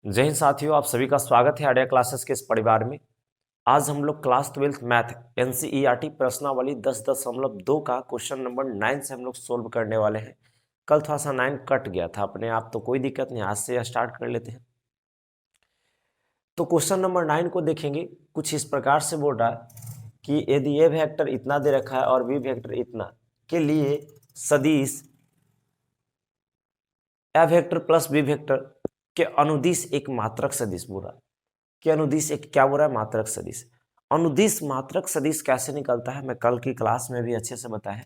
जय हिंद साथियों, आप सभी का स्वागत है आर्या क्लासेस के इस परिवार में। आज हम लोग क्लास 12th मैथ एनसीईआरटी प्रश्नावली 10.2 का क्वेश्चन नंबर 9 से हम लोग सोल्व करने वाले हैं। कल थोड़ा सा 9 कट गया था अपने आप, तो कोई दिक्कत नहीं, आज से स्टार्ट कर लेते हैं। तो क्वेश्चन नंबर 9 को देखेंगे, कुछ इस प्रकार से बोल रहा है कि यदि ए वेक्टर इतना दे रखा है और बी वेक्टर इतना के लिए सदिश ए वेक्टर प्लस बी वेक्टर के अनुदिश एक मात्रक सदिश बोल रहा है कि अनुदिश एक क्या बोल रहा है, मात्रक सदिश। अनुदिश मात्रक सदिश कैसे निकलता है मैं कल की क्लास में भी अच्छे से बताया है।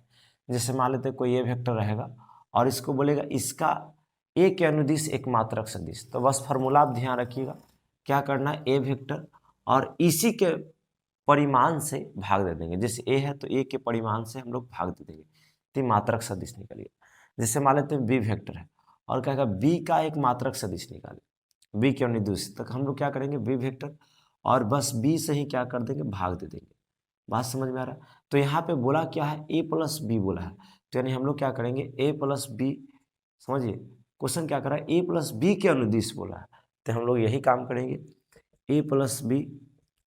जैसे मान लेते कोई ए वेक्टर रहेगा और इसको बोलेगा इसका ए के अनुदिश एक मात्रक सदिश, तो बस फॉर्मूला आप ध्यान रखिएगा, क्या करना है, ए वेक्टर और इसी के परिमाण से भाग दे देंगे। जैसे ए है तो ए के परिमाण से हम लोग भाग दे देंगे, तो मात्रक सदिश निकलेगा। जैसे मान लेते हैं बी वेक्टर है और कहेगा बी का एक मात्रक सदिश निकाले, बी के अनुदिश, तक हम लोग क्या करेंगे, बी वेक्टर और बस बी से ही क्या कर देंगे, भाग दे देंगे। बात समझ में आ रहा है? तो यहाँ पे बोला क्या है, ए प्लस बी बोला है, तो यानी हम लोग क्या करेंगे, ए प्लस बी, समझिए क्वेश्चन क्या कर रहा है, ए प्लस बी के अनुदिश बोला है, तो हम लोग यही काम करेंगे, ए प्लस बी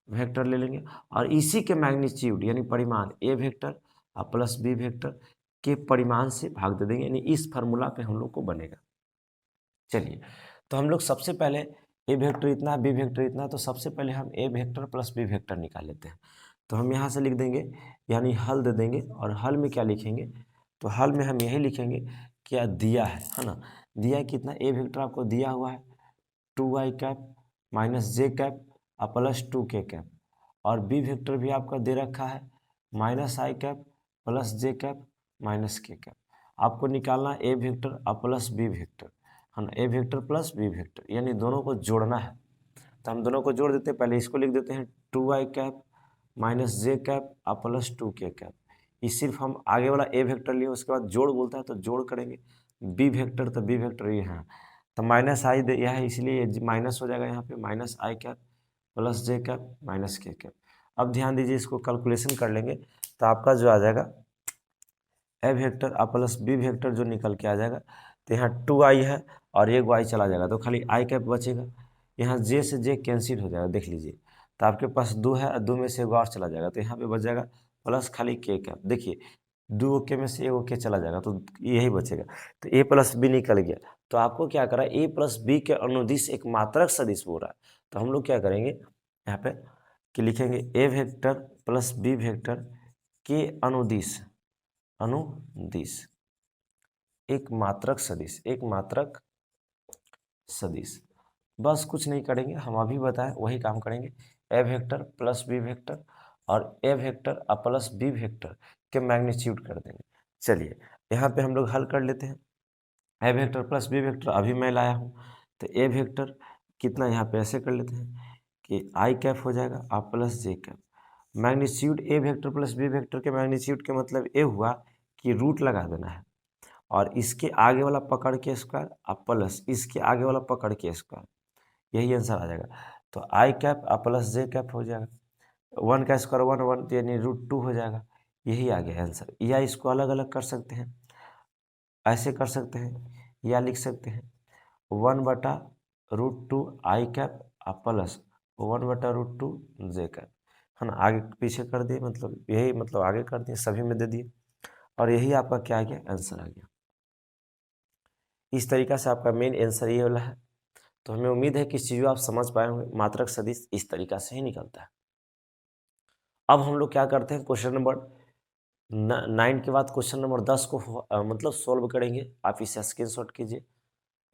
वेक्टर ले लेंगे और इसी के मैग्नीट्यूड यानी परिमाण ए वेक्टर और प्लस बी वेक्टर के परिमाण से भाग दे देंगे, यानी इस फार्मूला पे हम लोग को बनेगा। चलिए, तो हम लोग सबसे पहले ए वेक्टर इतना बी वेक्टर इतना, तो सबसे पहले हम ए वेक्टर प्लस बी वेक्टर निकाल लेते हैं। तो हम यहाँ से लिख देंगे, यानी हल दे देंगे, और हल में क्या लिखेंगे, तो हल में हम यही लिखेंगे क्या दिया है ना, दिया है कितना, ए वेक्टर आपको दिया हुआ है 2i कैप माइनस जे कैप और प्लस 2k कैप, और बी वेक्टर भी आपका दे रखा है माइनस आई cap plus J cap minus के कैप। आपको निकालना ए वेक्टर और प्लस बी वेक्टर है ना, ए वेक्टर प्लस बी वेक्टर, यानी दोनों को जोड़ना है। तो हम दोनों को जोड़ देते हैं, पहले इसको लिख देते हैं 2i कैप माइनस जे कैप और प्लस 2k कैप। ये सिर्फ हम आगे वाला ए वेक्टर लिए, उसके बाद जोड़ बोलता है तो जोड़ करेंगे, बी वेक्टर तो बी वेक्टर ये है, तो माइनस आई यह है इसलिए माइनस हो जाएगा यहाँ पे, माइनस आई cap plus J cap minus के कैप। अब ध्यान दीजिए, इसको कैलकुलेशन कर लेंगे तो आपका जो आ जाएगा ए वेक्टर और प्लस बी वेक्टर जो निकल के आ जाएगा, तो यहाँ 2i है और एक y चला जाएगा तो खाली आई कैप बचेगा। यहाँ जे से जे कैंसिल हो जाएगा, देख लीजिए, तो आपके पास 2 है और 2 में से एक और चला जाएगा, तो यहाँ पे बच जाएगा प्लस खाली के कैप। देखिए 2 के में से एक के चला जाएगा तो यही बचेगा, तो ए प्लस बी निकल गया। तो आपको क्या करा, ए प्लस बी के अनुदिश एक मात्रक सदिश बोल रहा है, तो हम लोग क्या करेंगे यहाँ पे कि लिखेंगे ए वेक्टर प्लस बी वेक्टर के अनुदिश एक मात्रक सदिश, एक मात्रक सदिश। बस कुछ नहीं करेंगे, हम अभी बताएं वही काम करेंगे, ए वेक्टर प्लस बी वेक्टर और ए वेक्टर और प्लस बी वेक्टर के मैग्नीट्यूड कर देंगे। चलिए यहाँ पे हम लोग हल कर लेते हैं, ए वेक्टर प्लस बी वेक्टर अभी मैं लाया हूँ, तो ए वेक्टर कितना, यहाँ पे ऐसे कर लेते हैं कि आई कैप हो जाएगा और plus J cap, magnitude A vector plus B vector के मैग्नीट्यूड के मतलब ये हुआ कि रूट लगा देना है, और इसके आगे वाला पकड़ के स्क्वायर और प्लस इसके आगे वाला पकड़ के स्क्वायर, यही आंसर आ जाएगा। तो आई कैप और प्लस जे कैप हो जाएगा, 1 का स्क्वायर 1 1 यानी √2 हो जाएगा, यही आ गया आंसर। या इसको अलग अलग कर सकते हैं, ऐसे कर सकते हैं, या लिख सकते हैं 1/√2 आई कैप और प्लस 1/√2 जे कैप, है ना, आगे पीछे कर दिए, मतलब यही, मतलब आगे कर दिए, सभी में दे दिए, और यही आपका क्या आ गया, आंसर आ गया। इस तरीका से आपका मेन आंसर ये वाला है। तो हमें उम्मीद है कि इस चीज़ को आप समझ पाए होंगे, मात्रक सदिश इस तरीका से ही निकलता है। अब हम लोग क्या करते हैं, क्वेश्चन नंबर 9 के बाद क्वेश्चन नंबर 10 को मतलब सोल्व करेंगे। आप इसे स्क्रीनशॉट कीजिए,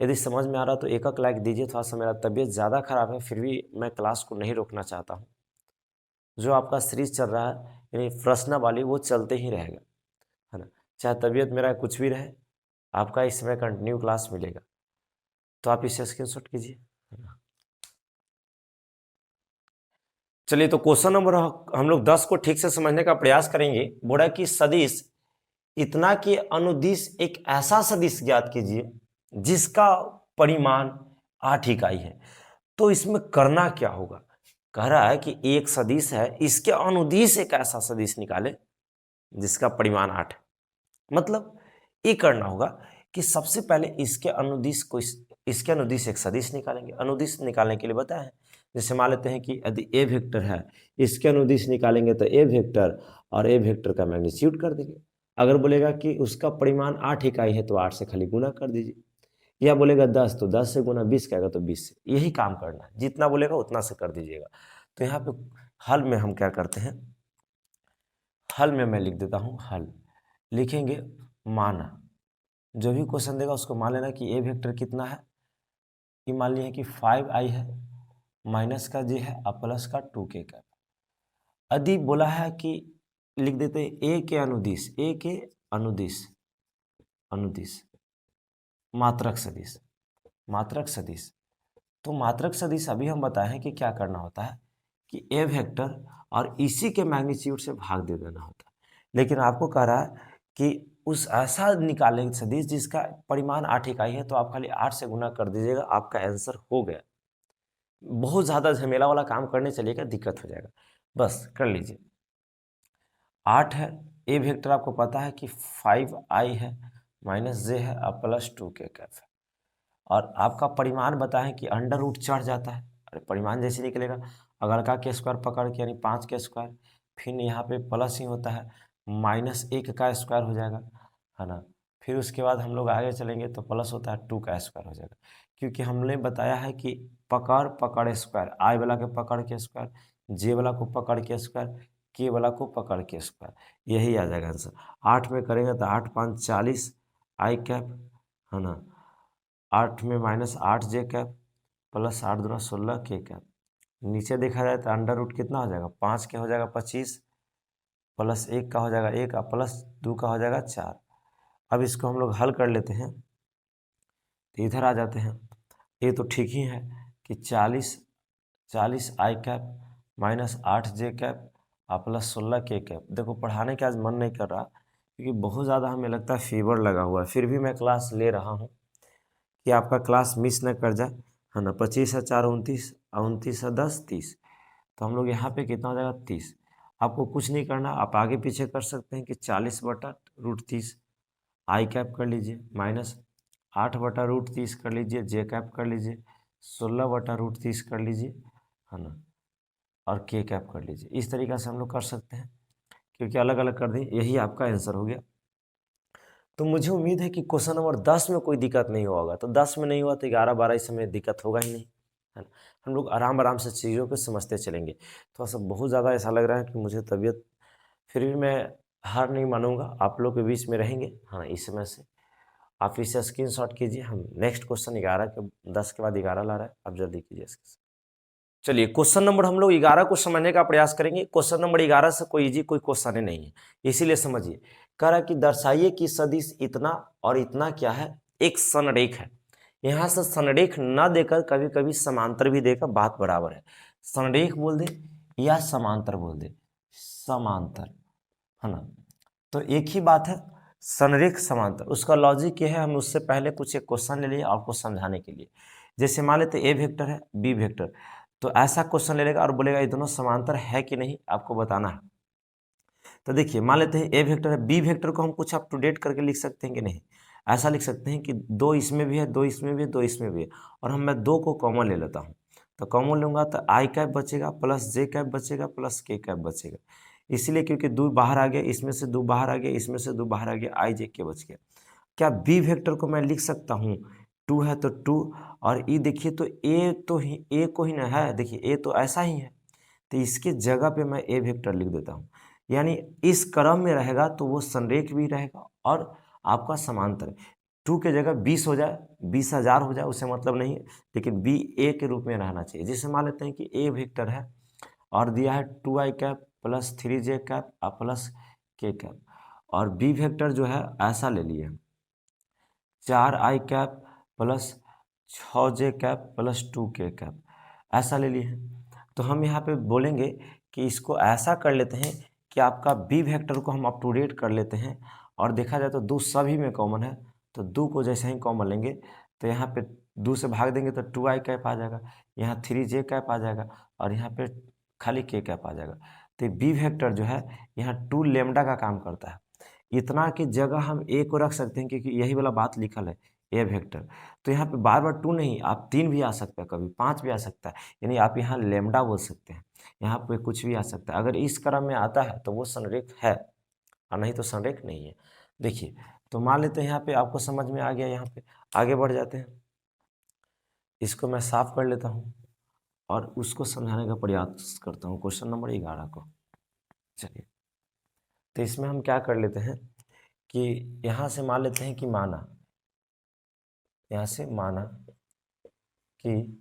यदि समझ में आ रहा तो एक लाइक दीजिए। थोड़ा सा मेरा तबीयत ज़्यादा खराब है, फिर भी मैं क्लास को नहीं रोकना चाहता हूँ। जो आपका सीरीज चल रहा है यानी प्रश्न वाली, वो चलते ही रहेगा, है ना, चाहे तबीयत मेरा कुछ भी रहे, आपका इस समय कंटिन्यू क्लास मिलेगा। तो आप इसे स्क्रीनशॉट कीजिए। चलिए, तो क्वेश्चन नंबर हम लोग 10 को ठीक से समझने का प्रयास करेंगे। बोला कि सदिश इतना के अनुदिश एक ऐसा सदिश ज्ञात कीजिए जिसका परिमाण 8 इकाई है। तो इसमें करना क्या होगा, कह रहा है कि एक सदिश है, इसके अनुदिश एक ऐसा सदिश निकाले जिसका परिमाण 8 है। मतलब ये करना होगा कि सबसे पहले इसके अनुदिश को इसके अनुदिश एक सदिश निकालेंगे। अनुदिश निकालने के लिए बताया है, जैसे मान लेते हैं कि यदि ए वेक्टर है, इसके अनुदिश निकालेंगे तो ए वेक्टर और ए वेक्टर का मैग्नीट्यूड कर देंगे। अगर बोलेगा कि उसका परिमाण 8 इकाई है तो 8 से खाली गुना कर दीजिए, या बोलेगा 10 तो 10 से गुना 20 कहेगा तो 20 से, यही काम करना है, जितना बोलेगा उतना से कर दीजिएगा। तो यहाँ पे हल में हम क्या करते हैं, हल में मैं लिख देता हूँ, हल लिखेंगे माना, जो भी क्वेश्चन देगा उसको मान लेना कि ए वेक्टर कितना है, कि मान लिया कि 5i है, माइनस का जे है और प्लस का 2k का। यदि बोला है कि लिख देते हैं ए के अनुदिश, ए के अनुदिश, अनुदिश मात्रक सदिश, मात्रक सदिश। तो मात्रक सदिश अभी हम बताए हैं कि क्या करना होता है कि ए वेक्टर और इसी के मैग्नीट्यूड से भाग दे देना होता है। लेकिन आपको कह रहा है कि उस ऐसा निकालेंगे सदिश जिसका परिमाण 8 इकाई है, तो आप खाली 8 से गुना कर दीजिएगा, आपका आंसर हो गया। बहुत ज़्यादा झमेला वाला काम करने चलिएगा दिक्कत हो जाएगा, बस कर लीजिए। 8 है, ए वेक्टर आपको पता है कि 5i है, माइनस जे है और प्लस 2k कैफ है, और आपका परिमाण बताएं कि अंडर रूट चढ़ जाता है। अरे परिमाण जैसे निकलेगा, अगर का के स्क्वायर पकड़ के यानी 5 के स्क्वायर, फिर यहाँ पे प्लस ही होता है, माइनस 1 का स्क्वायर हो जाएगा, है ना। फिर उसके बाद हम लोग आगे चलेंगे तो प्लस होता है 2 का स्क्वायर हो जाएगा, क्योंकि हमने बताया है कि पकड़ पकड़ स्क्वायर, आई वाला के पकड़ के स्क्वायर, जे वाला को पकड़ के स्क्वायर, के वाला को पकड़ के स्क्वायर, यही आ जाएगा आंसर। 8 में करेंगे तो 8 5 40 आई कैप, है ना। 8 में माइनस 8 जे कैप प्लस 8 दूना 16 के कैप। नीचे देखा जाए तो अंडर रूट कितना हो जाएगा, 5 के हो जाएगा 25, प्लस 1 का हो जाएगा 1 और प्लस 2 का हो जाएगा 4। अब इसको हम लोग हल कर लेते हैं, तो इधर आ जाते हैं। ये तो ठीक ही है कि 40 आई कैप माइनस 8 जे कैप और प्लस 16 के कैप। देखो पढ़ाने का आज मन नहीं कर रहा, क्योंकि बहुत ज़्यादा हमें लगता है फीवर लगा हुआ है, फिर भी मैं क्लास ले रहा हूँ कि आपका क्लास मिस न कर जाए, है ना। 25 है 4 29, 29 है 10 30, तो हम लोग यहाँ पे कितना हो जाएगा 30। आपको कुछ नहीं करना, आप आगे पीछे कर सकते हैं कि 40 बटा रूट 30 आई कैप कर लीजिए, माइनस 8 बटा रूट 30 कर लीजिए, जे कैप कर लीजिए, 16 बटा रूट 30 कर लीजिए, है ना, और के कैप कर लीजिए। इस तरीक़े से हम लोग कर सकते हैं, क्योंकि अलग अलग कर दें, यही आपका आंसर हो गया। तो मुझे उम्मीद है कि क्वेश्चन नंबर 10 में कोई दिक्कत नहीं होगा, तो 10 में नहीं हुआ तो 11 12 इस समय दिक्कत होगा ही नहीं, है ना। हम लोग आराम आराम से चीज़ों को समझते चलेंगे। थोड़ा सा बहुत ज़्यादा ऐसा लग रहा है कि मुझे तबीयत, फिर भी मैं हार नहीं मानूंगा, आप लोग के बीच में रहेंगे, हाँ। इस समय से आप इसे स्क्रीनशॉट कीजिए, हम नेक्स्ट क्वेश्चन 11 के 10 के बाद 11 ला रहा है, आप जल्दी कीजिए इसके। चलिए क्वेश्चन नंबर हम लोग 11 को समझने का प्रयास करेंगे। क्वेश्चन नंबर 11 से कोई इजी कोई क्वेश्चन नहीं है, इसीलिए समझिए। कह रहा है कि दर्शाइए कि सदिश इतना और इतना क्या है, एक संरेख है। यहाँ से संरेख न देकर कभी कभी समांतर भी देकर बात बराबर है। संरेख बोल दे या समांतर बोल दे, समांतर, है ना, तो एक ही बात है। संरेख समांतर, उसका लॉजिक ये है, हम उससे पहले कुछ एक क्वेश्चन ले लिए आपको समझाने के लिए। जैसे मान लेते ए वेक्टर है बी वेक्टर, तो ऐसा क्वेश्चन ले लेगा और बोलेगा ये दोनों समांतर है कि नहीं, आपको बताना है। तो देखिए मान लेते हैं ए वेक्टर है, बी वेक्टर को हम कुछ अप टू डेट करके लिख सकते हैं कि नहीं। ऐसा लिख सकते हैं कि 2 इसमें भी है, 2 इसमें भी है, 2 इसमें भी है, और मैं 2 को कॉमन ले लेता हूँ। तो कॉमन लूंगा तो आई कैप बचेगा, प्लस जे कैप बचेगा, प्लस के कैप बचेगा। इसलिए क्योंकि 2 बाहर आ गया, इसमें से 2 बाहर आ गया, इसमें से 2 बाहर आ गया, आई जे के बच गया। क्या बी वेक्टर को मैं लिख सकता हूँ, 2 है तो 2, और ई देखिए तो ए तो ही ए को ही ना है, देखिए ए तो ऐसा ही है, तो इसके जगह पे मैं ए वेक्टर लिख देता हूँ। यानी इस क्रम में रहेगा तो वो संरेख भी रहेगा और आपका समांतर। 2 के जगह 20 हो जाए, 20,000 हो जाए, उससे मतलब नहीं है, लेकिन बी ए के रूप में रहना चाहिए। जैसे मान लेते हैं कि ए वेक्टर है और दिया है 2i cap plus 3j cap और प्लस के कैप, और बी वेक्टर जो है ऐसा ले लिए 4i cap plus 6j cap plus 2k cap, ऐसा ले लिए हैं। तो हम यहाँ पे बोलेंगे कि इसको ऐसा कर लेते हैं कि आपका बी वेक्टर को हम अप टू डेट कर लेते हैं, और देखा जाए तो 2 सभी में कॉमन है, तो 2 को जैसे ही कॉमन लेंगे तो यहाँ पे 2 से भाग देंगे तो 2i कैप आ जाएगा, यहाँ 3j कैप आ जाएगा, और यहाँ पे खाली k कैप आ जाएगा। तो बी वेक्टर जो है यहाँ 2 लेमडा का काम करता है। इतना की जगह हम ए को रख सकते हैं, क्योंकि यही वाला बात लिखल है, ए वेक्टर। तो यहाँ पे बार बार 2 नहीं, आप 3 भी आ सकता है, कभी 5 भी आ सकता है, यानी आप यहाँ लेमडा बोल सकते हैं। यहाँ पे कुछ भी आ सकता है। अगर इस क्रम में आता है तो वो संरेख है, और नहीं तो संरेख नहीं है। देखिए, तो मान लेते हैं यहाँ पे आपको समझ में आ गया। यहाँ पे आगे बढ़ जाते हैं, इसको मैं साफ कर लेता हूँ और उसको समझाने का प्रयास करता हूँ, क्वेश्चन नंबर 11 को। चलिए, तो इसमें हम क्या कर लेते हैं कि यहाँ से मान लेते हैं कि माना, यहाँ से माना कि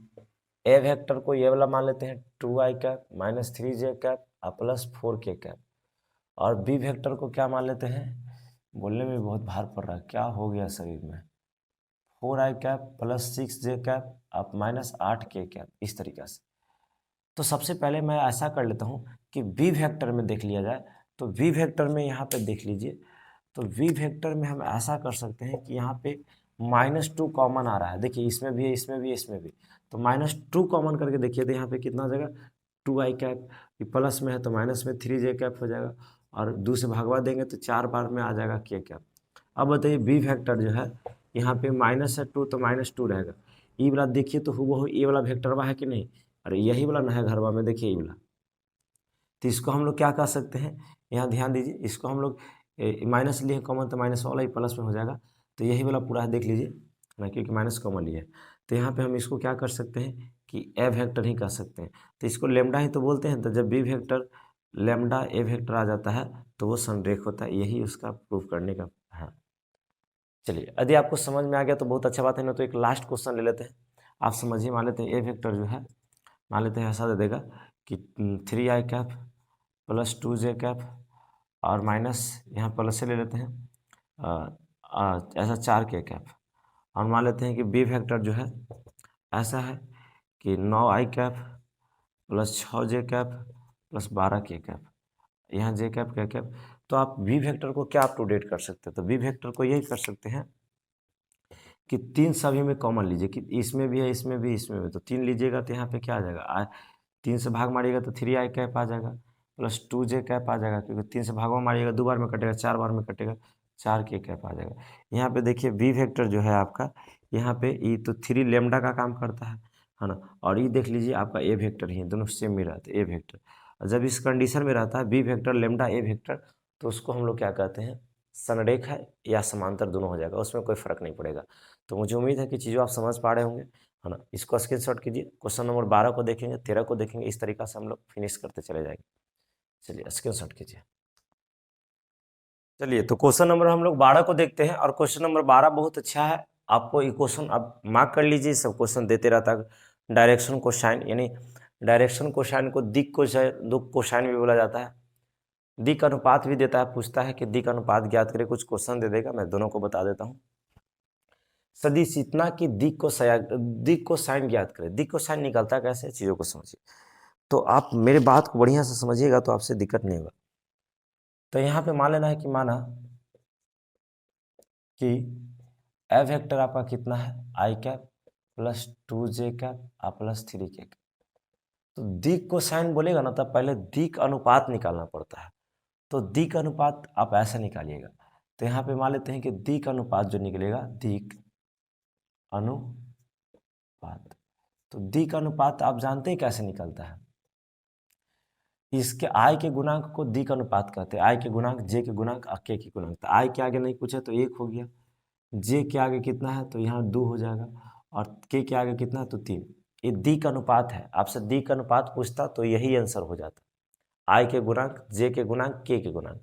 ए वेक्टर को ये वाला मान लेते हैं 2i cap minus 3j cap plus 4k cap, और बी वेक्टर को क्या मान लेते हैं, बोलने में बहुत भार पड़ रहा है, क्या हो गया शरीर में, 4i cap plus 6j cap अब माइनस 8k कैप, इस तरीके से। तो सबसे पहले मैं ऐसा कर लेता हूँ कि बी वेक्टर में देख लिया जाए। तो बी वेक्टर में यहाँ पे देख लीजिए, तो वी वेक्टर में हम ऐसा कर सकते हैं कि यहाँ पे -2 कॉमन आ रहा है। देखिए, इसमें भी है, इसमें भी है, इसमें भी। तो -2 कॉमन करके देखिए, तो यहाँ पे कितना जगह 2i कैप, प्लस में है तो माइनस में 3j कैप हो जाएगा, और 2 से भागवा देंगे तो 4 बार में आ जाएगा k कैप। अब बताइए बी वेक्टर जो है, यहाँ पे माइनस है 2 तो -2 रहेगा। ई वाला देखिए तो हूबहू ये वाला वेक्टरवा है कि नहीं, अरे यही वाला ना है घरवा में, देखिए ये वाला। तो इसको हम लोग क्या कर सकते हैं, यहाँ ध्यान दीजिए, इसको हम लोग माइनस लिए कॉमन तो माइनस वाला ही प्लस में हो जाएगा। तो यही वाला पूरा है, देख लीजिए ना, क्योंकि माइनस कॉमन लिए है। तो यहाँ पे हम इसको क्या कर सकते हैं कि ए वेक्टर ही कर सकते हैं। तो इसको लेमडा ही तो बोलते हैं। तो जब B vector lambda A vector आ जाता है तो वो संरेख होता है, यही उसका प्रूफ करने का है। चलिए, यदि आपको समझ में आ गया तो बहुत अच्छा बात है, ना तो एक लास्ट क्वेश्चन ले लेते हैं। आप समझिए, मान लेते हैं ए वेक्टर जो है, मान लेते हैं ऐसा दे देगा कि 3i cap plus 2j cap और माइनस यहाँ प्लस से ले लेते हैं ऐसा 4k कैप, और मान लेते हैं कि बी वेक्टर जो है ऐसा है कि 9i cap plus 6j cap plus 12k cap, यहाँ j कैप k कैप। तो आप बी वेक्टर को क्या अप टू डेट कर सकते हैं, तो बी वेक्टर को यही कर सकते हैं कि 3 सभी में कॉमन लीजिए, कि इसमें भी है, इसमें भी, इसमें भी। तो 3 लीजिएगा तो यहाँ पे क्या आ जाएगा, 3 से भाग मारिएगा तो 3i कैप आ जाएगा प्लस 2j कैप आ जाएगा, क्योंकि 3 से भागवा मारिएगा 2 बार में कटेगा, 4 बार में कटेगा, 4k कैप आ जाएगा। यहाँ पे देखिए बी वेक्टर जो है आपका, यहाँ पे ई तो 3 लेमडा का काम करता है ना, और ये देख लीजिए आपका ए वेक्टर ही है, दोनों सेम में रहते हैं ए वेक्टर। और जब इस कंडीशन में रहता है B vector lambda A vector, तो उसको हम लोग क्या कहते हैं, संरेख है या समांतर, दोनों हो जाएगा, उसमें कोई फर्क नहीं पड़ेगा। तो मुझे उम्मीद है कि चीज़ों आप समझ पा रहे होंगे, है ना। इसको स्क्रीनशॉट कीजिए, क्वेश्चन नंबर 12 को देखेंगे, 13 को देखेंगे, इस तरीका से हम लोग फिनिश करते चले जाएंगे। चलिए स्क्रीनशॉट कीजिए। चलिए, तो क्वेश्चन नंबर हम लोग 12 को देखते हैं, और क्वेश्चन नंबर 12 बहुत अच्छा है। आपको ये क्वेश्चन आप मार्क कर लीजिए, सब क्वेश्चन देते रहता है। डायरेक्शन कोसाइन, यानी डायरेक्शन कोसाइन को दिक कोसाइन भी बोला जाता है। दिक अनुपात भी देता है, पूछता है कि दिक अनुपात ज्ञात करें, कुछ क्वेश्चन दे देगा, मैं दोनों को बता देता हूँ। सदिश इतना कि दिक को साइन ज्ञात करें। दिक को साइन निकलता कैसे, चीज़ों को समझिए। तो आप मेरे बात को बढ़िया से समझिएगा तो आपसे दिक्कत नहीं होगा। तो यहाँ पे मान लेना है कि माना कि ए वेक्टर आपका कितना है, i cap plus 2j cap plus 3k cap. तो दिक को साइन बोलेगा ना, तब पहले दिक अनुपात निकालना पड़ता है। तो दिक अनुपात आप ऐसा निकालिएगा। तो यहाँ पे मान लेते हैं कि दिक अनुपात जो निकलेगा, दिक अनुपात, तो दिक अनुपात आप जानते हैं कैसे निकलता है। इसके आई के गुणांक को दिक अनुपात कहते हैं। आई के गुणांक, जे के गुणांक और के के गुणांक। तो आई के आगे नहीं कुछ है तो 1 हो गया, जे के आगे कितना है तो यहाँ 2 हो जाएगा, और के आगे कितना है तो 3। ये दिक अनुपात है। आपसे दिक अनुपात पूछता तो यही आंसर हो जाता, आई के गुणांक, जे के गुणांक, के गुणांक।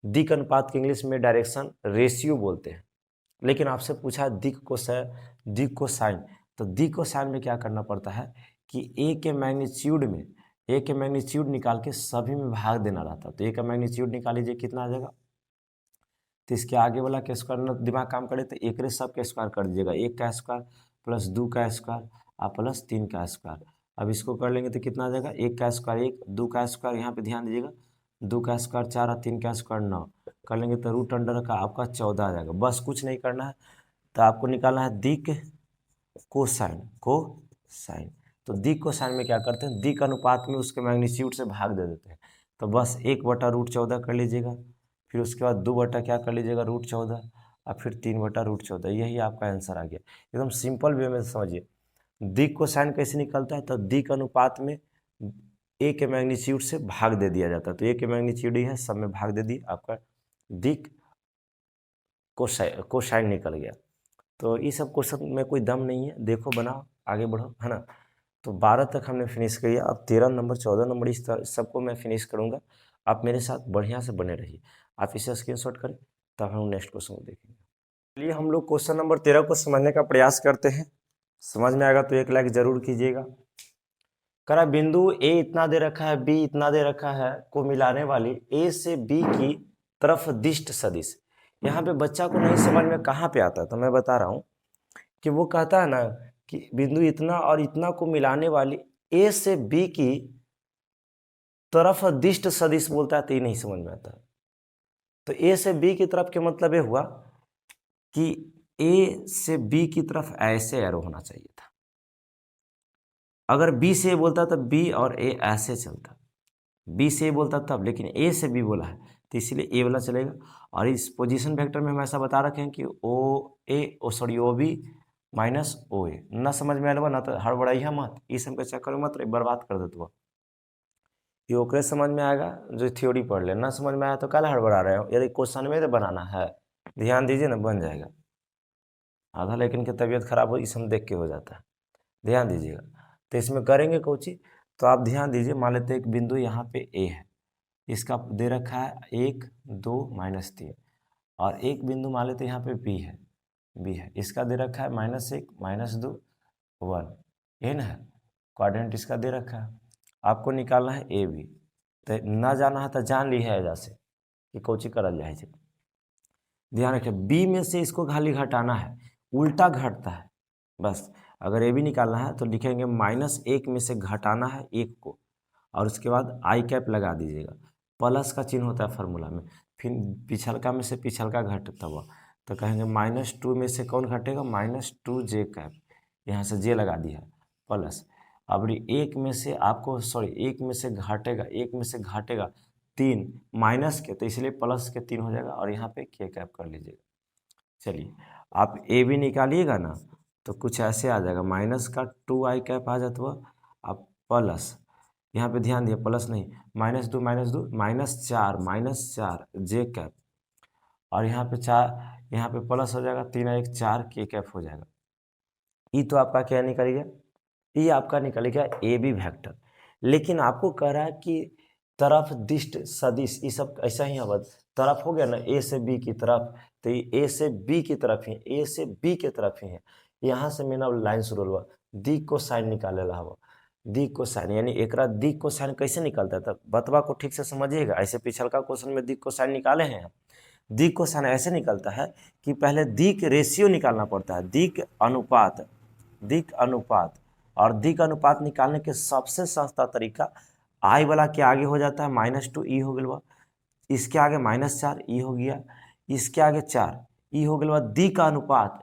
दिक अनुपात के इंग्लिश में डायरेक्शन रेशियो बोलते हैं। लेकिन आपसे पूछा दिक को साइन, तो दिक को साइन में क्या करना पड़ता है कि ए के मैग्नीट्यूड निकाल के सभी में भाग देना रहता है। तो ए का मैग्नीट्यूड निकाल लीजिए, कितना आ जाएगा। तो इसके आगे वाला का स्क्वायर दिमाग काम करे तो एक सब का स्क्वायर कर दीजिएगा, 1 का स्क्वायर प्लस 2 का स्क्वायर और प्लस 3 का स्क्वायर। अब इसको कर लेंगे तो कितना आ जाएगा, 1 का स्क्वायर 1, 2 का स्क्वायर, यहाँ पे ध्यान दीजिएगा, 2 का स्क्वायर 4 और 3 का स्क्वायर 9 कर लेंगे तो रूट अंडर का आपका 14 आ जाएगा। बस कुछ नहीं करना है, तो आपको निकालना है दिक कोसाइन। तो दिक कोसाइन में क्या करते हैं, दिक अनुपात में उसके मैग्नीट्यूड से भाग दे देते हैं। तो बस 1/√14 कर लीजिएगा, फिर उसके बाद 2 बटा क्या कर लीजिएगा, √14, और फिर 3/√14, यही आपका आंसर आ गया। एकदम सिंपल वे में समझिए। दिक कोसाइन कैसे निकलता है? तो दिक अनुपात में ए के मैग्नीट्यूड से भाग दे दिया जाता है, तो ए के मैग्नीट्यूड ही है, सब में भाग दे दी, आपका दिक कोसाइन निकल गया। तो ये सब क्वेश्चन में कोई दम नहीं है, देखो बनाओ, आगे बढ़ो, है ना। तो 12 तक हमने फिनिश किया, अब 13 नंबर 14 नंबर इस तरह सबको मैं फिनिश करूँगा। आप मेरे साथ बढ़िया से बने रहिए, आप इसे स्क्रीनशॉट करें, तब हम नेक्स्ट क्वेश्चन को देखेंगे। चलिए हम लोग क्वेश्चन नंबर 13 को समझने का प्रयास करते हैं। समझ में आएगा तो एक लाइक जरूर कीजिएगा। करा बिंदु ए इतना दे रखा है, बी इतना दे रखा है, को मिलाने वाली ए से बी की तरफ दिष्ट सदिश। यहाँ पे बच्चा को नहीं समझ में कहाँ पे आता है, तो मैं बता रहा हूँ कि वो कहता है ना कि बिंदु इतना और इतना को मिलाने वाली ए से बी की तरफ दिष्ट सदिश बोलता है, तो ये नहीं समझ में आता। तो ए से बी की तरफ के मतलब ये हुआ कि ए से बी की तरफ ऐसे एरो होना चाहिए था। अगर बी से ए बोलता तो बी और ए ऐसे चलता, बी से ए बोलता तब, लेकिन ए से बी बोला है तो इसलिए ए वाला चलेगा। और इस पोजीशन वेक्टर में हम ऐसा बता रखे हैं कि ओ बी माइनस ओ ए। ना समझ में आएगा ना तो हड़बड़ाइया मत, इस सब के चक्कर में मत बर्बाद कर देते हो। ये ओकरे समझ में आएगा जो थ्योरी पढ़ ले, ना समझ में आया तो कल हड़बड़ा रहे हो। यदि क्वेश्चन में तो बनाना है, ध्यान दीजिए ना, बन जाएगा। आधा लेकिन की तबीयत खराब हो, इस हम देख के हो जाता है, ध्यान दीजिएगा। तो इसमें करेंगे कोची, तो आप ध्यान दीजिए, मान लेते हैं एक बिंदु यहाँ पे ए है, इसका दे रखा है 1 2 -3, और एक बिंदु मान लेते हैं यहाँ पे बी है, इसका दे रखा है -1 -2 1, यही ना है, क्वाड्रेंट इसका दे रखा है। आपको निकालना है ए बी, तो ना जाना है तो जान ली है ऐसे कि कोची करल जाए। ध्यान रखिए, बी में से इसको खाली घटाना है, उल्टा घटता है बस। अगर ए बी निकालना है तो लिखेंगे -1 में से घटाना है 1 को, और उसके बाद आई कैप लगा दीजिएगा, प्लस का चिन्ह होता है फार्मूला में, फिर पिछलका में से पिछलका घटता हुआ, तो कहेंगे -2 में से कौन घटेगा, -2 जे कैप, यहाँ से जे लगा दिया प्लस। अब एक में से आपको एक में से घटेगा 3 माइनस के, तो इसलिए प्लस के 3 हो जाएगा, और यहाँ पे के कैप कर लीजिएगा। चलिए आप ए भी निकालिएगा ना तो कुछ ऐसे आ जाएगा, माइनस का 2 आई कैप आ जाता हुआ, आप प्लस, यहाँ पे ध्यान दिया प्लस नहीं, -2 -4 जे कैप, और यहाँ पे 4, यहाँ पे प्लस हो जाएगा, 3 1 4 के कैप हो जाएगा। ये तो आपका क्या निकल गया, ये आपका निकल गया ए बी वेक्टर। लेकिन आपको कह रहा है कि तरफ दिष्ट सदिश, ये सब ऐसा ही है, तरफ हो गया ना ए से बी की तरफ, तो ये ए से बी की तरफ ही, ए से बी के तरफ ही है। यहाँ से मैंने अब लाइन शुरू हुआ, दिक को साइन निकालेला हुआ, दिक को साइन, यानी एकरा दिक को साइन कैसे निकलता है, तब बतवा को ठीक से समझिएगा। ऐसे पिछलका क्वेश्चन में दिक को साइन निकाले हैं, दिक को साइन ऐसे निकलता है कि पहले दिक रेशियो निकालना पड़ता है, दिक अनुपात, और दिक अनुपात निकालने के सबसे सस्ता तरीका आई वाला के आगे हो जाता है -2 ई हो गया, इसके आगे -4 ई हो गया, इसके आगे 4 ई हो गया, दिक का अनुपात।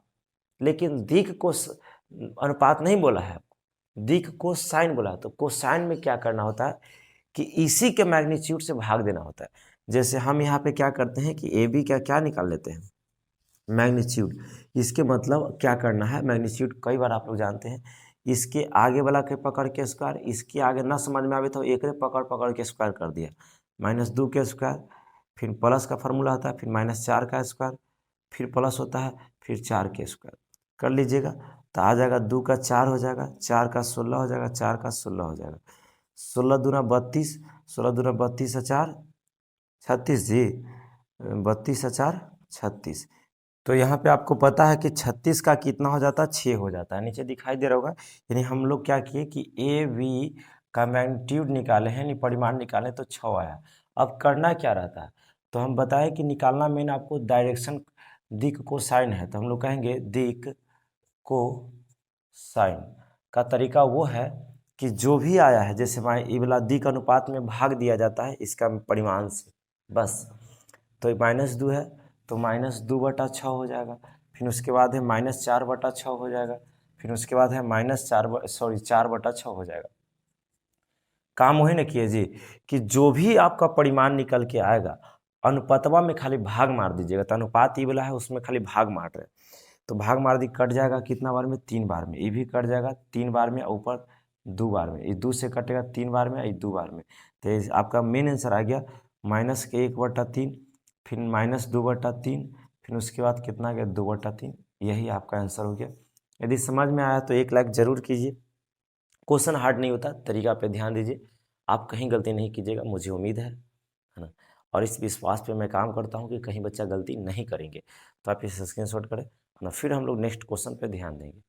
लेकिन दिक को अनुपात नहीं बोला है, दिक को साइन बोला है। तो कोसाइन में क्या करना होता है कि इसी के मैग्नीट्यूड से भाग देना होता है। जैसे हम यहाँ पे क्या करते हैं कि ए बी क्या निकाल लेते हैं, मैग्नीट्यूड। इसके मतलब क्या करना है, मैग्नीट्यूड कई बार आप लोग जानते हैं, इसके आगे वाला के पकड़ के स्क्वायर, इसके आगे ना समझ में आवे तो एक पकड़ के स्क्वायर कर दिया, -2 के स्क्वायर, फिर प्लस का फार्मूला होता है, फिर -4 का स्क्वायर, फिर प्लस होता है, फिर 4 के स्क्वायर कर लीजिएगा, तो आ जाएगा 2 का 4 हो जाएगा, 4 का 16 हो जाएगा, 4 का 16 हो जाएगा, 16 दूना 32, 16 दूना 32 4 36 जी, 32 4 36। तो यहाँ पे आपको पता है कि 36 का कितना हो जाता है, 6 हो जाता है, नीचे दिखाई दे रहा होगा। यानी हम लोग क्या किए कि ए वी का मैग्नीट्यूड निकाले हैं, यानी परिमाण निकाले, तो 6 आया। अब करना क्या रहता है, तो हम बताए कि निकालना मेन आपको डायरेक्शन, दिक को साइन है, तो हम लोग कहेंगे दिक को साइन का तरीका वो है कि जो भी आया है, जैसे ये वाला दिक अनुपात में भाग दिया जाता है इसका परिमाण से, बस। तो -2 है तो -2/6 हो जाएगा, फिर उसके बाद है -4/6 हो जाएगा, फिर उसके बाद है -4/6 हो जाएगा। काम वही ना किए जी कि जो भी आपका परिमाण निकल के आएगा, अनुपातवा में खाली भाग मार दीजिएगा, तो अनुपात ये वाला है उसमें खाली भाग मार रहे हैं, तो भाग मार दी, कट जाएगा कितना बार में, 3 बार में, ये भी कट जाएगा 3 बार में, ऊपर 2 बार में, ये 2 से कटेगा 3 बार में, ये 2 बार में, तो ये आपका मेन आंसर आ गया -1/3, फिर -2/3, फिर उसके बाद कितना आ गया 2/3, यही आपका आंसर हो गया। यदि समझ में आया तो 1 लाइक जरूर कीजिए। क्वेश्चन हार्ड नहीं होता, तरीका पे ध्यान दीजिए, आप कहीं गलती नहीं कीजिएगा, मुझे उम्मीद है ना, और इस विश्वास पे मैं काम करता हूँ कि कहीं बच्चा गलती नहीं करेंगे। तो आप इसे स्क्रीनशॉट करें ना, फिर हम लोग नेक्स्ट क्वेश्चन पे ध्यान देंगे।